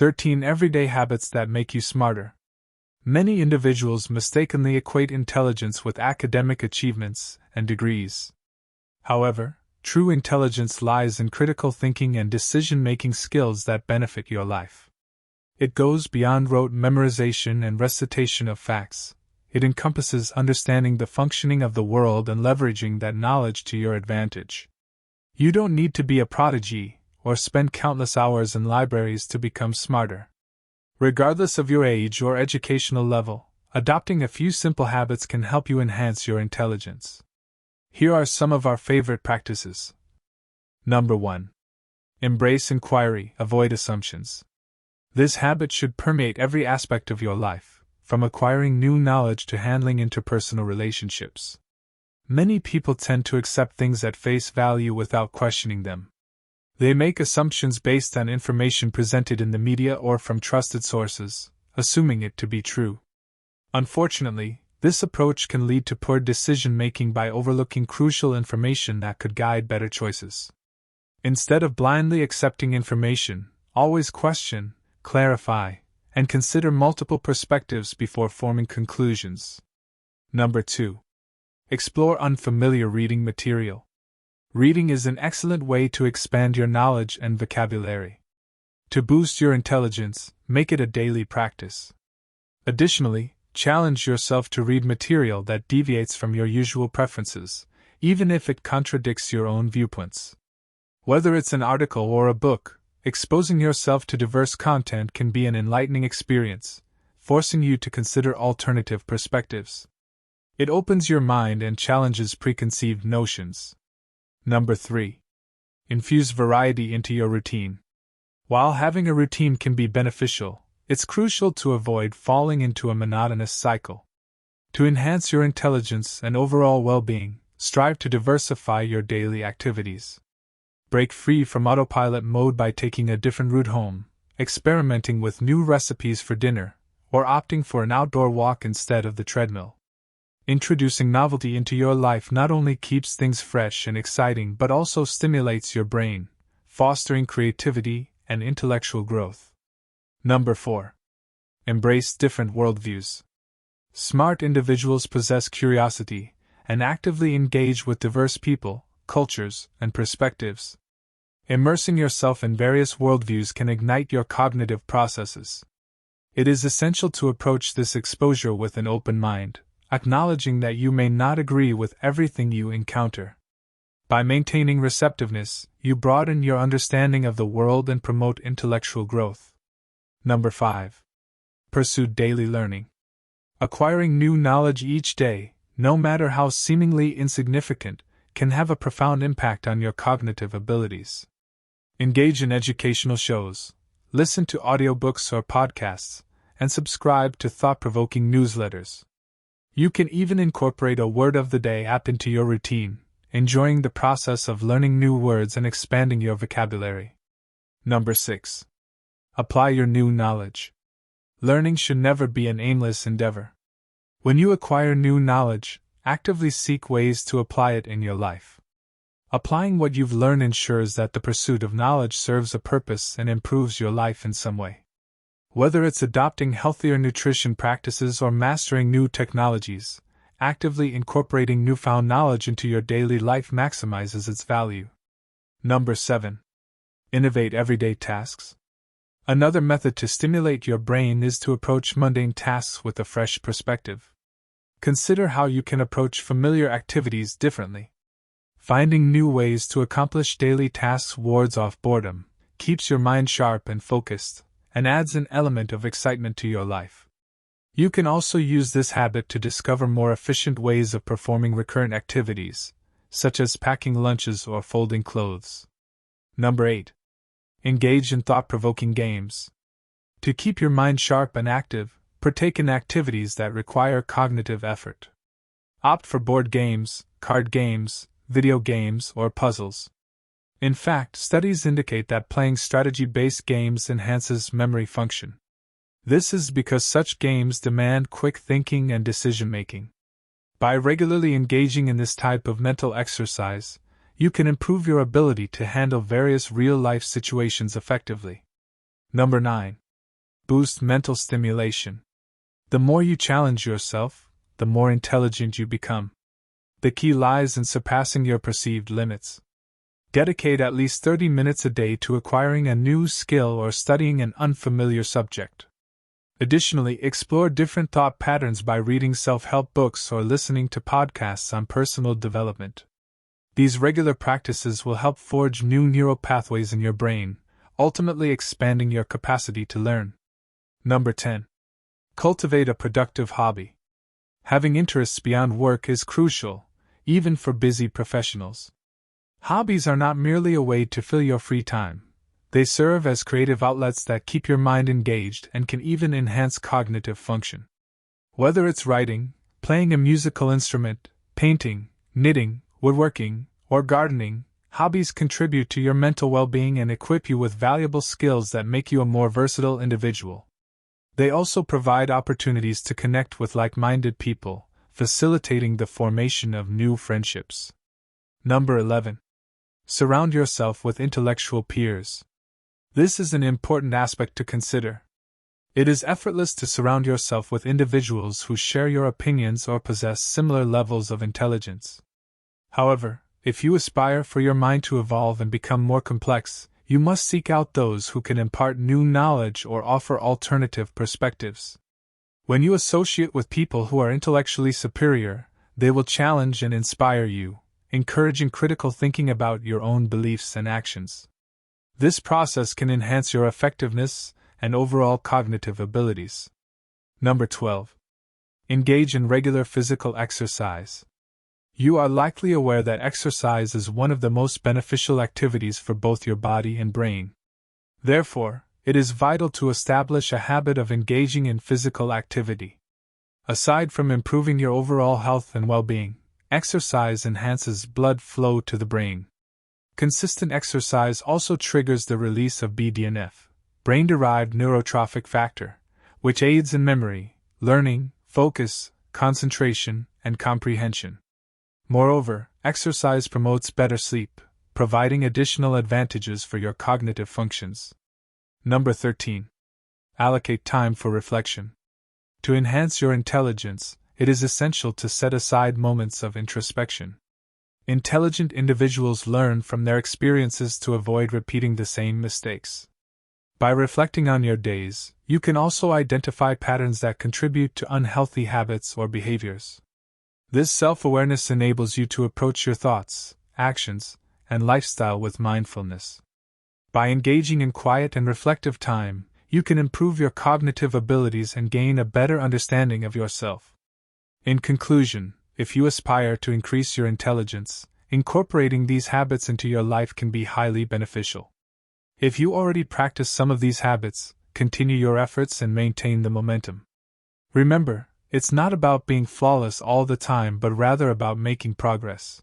13 Everyday habits that make you smarter. Many individuals mistakenly equate intelligence with academic achievements and degrees. However, true intelligence lies in critical thinking and decision-making skills that benefit your life. It goes beyond rote memorization and recitation of facts. It encompasses understanding the functioning of the world and leveraging that knowledge to your advantage. You don't need to be a prodigy or spend countless hours in libraries to become smarter. Regardless of your age or educational level, adopting a few simple habits can help you enhance your intelligence. Here are some of our favorite practices. Number 1. Embrace inquiry, avoid assumptions. This habit should permeate every aspect of your life, from acquiring new knowledge to handling interpersonal relationships. Many people tend to accept things at face value without questioning them. They make assumptions based on information presented in the media or from trusted sources, assuming it to be true. Unfortunately, this approach can lead to poor decision-making by overlooking crucial information that could guide better choices. Instead of blindly accepting information, always question, clarify, and consider multiple perspectives before forming conclusions. Number 2. Explore unfamiliar reading material. Reading is an excellent way to expand your knowledge and vocabulary. To boost your intelligence, make it a daily practice. Additionally, challenge yourself to read material that deviates from your usual preferences, even if it contradicts your own viewpoints. Whether it's an article or a book, exposing yourself to diverse content can be an enlightening experience, forcing you to consider alternative perspectives. It opens your mind and challenges preconceived notions. Number 3. Infuse variety into your routine. While having a routine can be beneficial, it's crucial to avoid falling into a monotonous cycle. To enhance your intelligence and overall well-being, strive to diversify your daily activities. Break free from autopilot mode by taking a different route home, experimenting with new recipes for dinner, or opting for an outdoor walk instead of the treadmill. Introducing novelty into your life not only keeps things fresh and exciting but also stimulates your brain, fostering creativity and intellectual growth. Number 4. Embrace different worldviews. Smart individuals possess curiosity and actively engage with diverse people, cultures, and perspectives. Immersing yourself in various worldviews can ignite your cognitive processes. It is essential to approach this exposure with an open mind, acknowledging that you may not agree with everything you encounter. By maintaining receptiveness, you broaden your understanding of the world and promote intellectual growth. Number 5. Pursue daily learning. Acquiring new knowledge each day, no matter how seemingly insignificant, can have a profound impact on your cognitive abilities. Engage in educational shows, listen to audiobooks or podcasts, and subscribe to thought-provoking newsletters. You can even incorporate a word of the day app into your routine, enjoying the process of learning new words and expanding your vocabulary. Number 6. Apply your new knowledge. Learning should never be an aimless endeavor. When you acquire new knowledge, actively seek ways to apply it in your life. Applying what you've learned ensures that the pursuit of knowledge serves a purpose and improves your life in some way. Whether it's adopting healthier nutrition practices or mastering new technologies, actively incorporating newfound knowledge into your daily life maximizes its value. Number 7. Innovate everyday tasks. Another method to stimulate your brain is to approach mundane tasks with a fresh perspective. Consider how you can approach familiar activities differently. Finding new ways to accomplish daily tasks wards off boredom, keeps your mind sharp and focused, and adds an element of excitement to your life. You can also use this habit to discover more efficient ways of performing recurrent activities, such as packing lunches or folding clothes. Number 8. Engage in thought-provoking games. To keep your mind sharp and active, partake in activities that require cognitive effort. Opt for board games, card games, video games, or puzzles. In fact, studies indicate that playing strategy-based games enhances memory function. This is because such games demand quick thinking and decision-making. By regularly engaging in this type of mental exercise, you can improve your ability to handle various real-life situations effectively. Number 9. boost mental stimulation. The more you challenge yourself, the more intelligent you become. The key lies in surpassing your perceived limits. Dedicate at least 30 minutes a day to acquiring a new skill or studying an unfamiliar subject. Additionally, explore different thought patterns by reading self-help books or listening to podcasts on personal development. These regular practices will help forge new neural pathways in your brain, ultimately expanding your capacity to learn. Number 10. Cultivate a productive hobby. Having interests beyond work is crucial, even for busy professionals. Hobbies are not merely a way to fill your free time. They serve as creative outlets that keep your mind engaged and can even enhance cognitive function. Whether it's writing, playing a musical instrument, painting, knitting, woodworking, or gardening, hobbies contribute to your mental well-being and equip you with valuable skills that make you a more versatile individual. They also provide opportunities to connect with like-minded people, facilitating the formation of new friendships. Number 11. Surround yourself with intellectual peers. This is an important aspect to consider. It is effortless to surround yourself with individuals who share your opinions or possess similar levels of intelligence. However, if you aspire for your mind to evolve and become more complex, you must seek out those who can impart new knowledge or offer alternative perspectives. When you associate with people who are intellectually superior, they will challenge and inspire you, encouraging critical thinking about your own beliefs and actions. This process can enhance your effectiveness and overall cognitive abilities. Number 12. Engage in regular physical exercise. You are likely aware that exercise is one of the most beneficial activities for both your body and brain. Therefore, it is vital to establish a habit of engaging in physical activity. Aside from improving your overall health and well-being, exercise enhances blood flow to the brain. Consistent exercise also triggers the release of BDNF, brain-derived neurotrophic factor, which aids in memory, learning, focus, concentration, and comprehension. Moreover, exercise promotes better sleep, providing additional advantages for your cognitive functions. Number 13. Allocate time for reflection. To enhance your intelligence, it is essential to set aside moments of introspection. Intelligent individuals learn from their experiences to avoid repeating the same mistakes. By reflecting on your days, you can also identify patterns that contribute to unhealthy habits or behaviors. This self-awareness enables you to approach your thoughts, actions, and lifestyle with mindfulness. By engaging in quiet and reflective time, you can improve your cognitive abilities and gain a better understanding of yourself. In conclusion, if you aspire to increase your intelligence, incorporating these habits into your life can be highly beneficial. If you already practice some of these habits, continue your efforts and maintain the momentum. Remember, it's not about being flawless all the time but rather about making progress.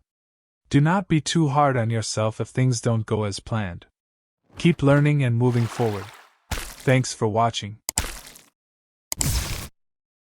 Do not be too hard on yourself if things don't go as planned. Keep learning and moving forward. Thanks for watching.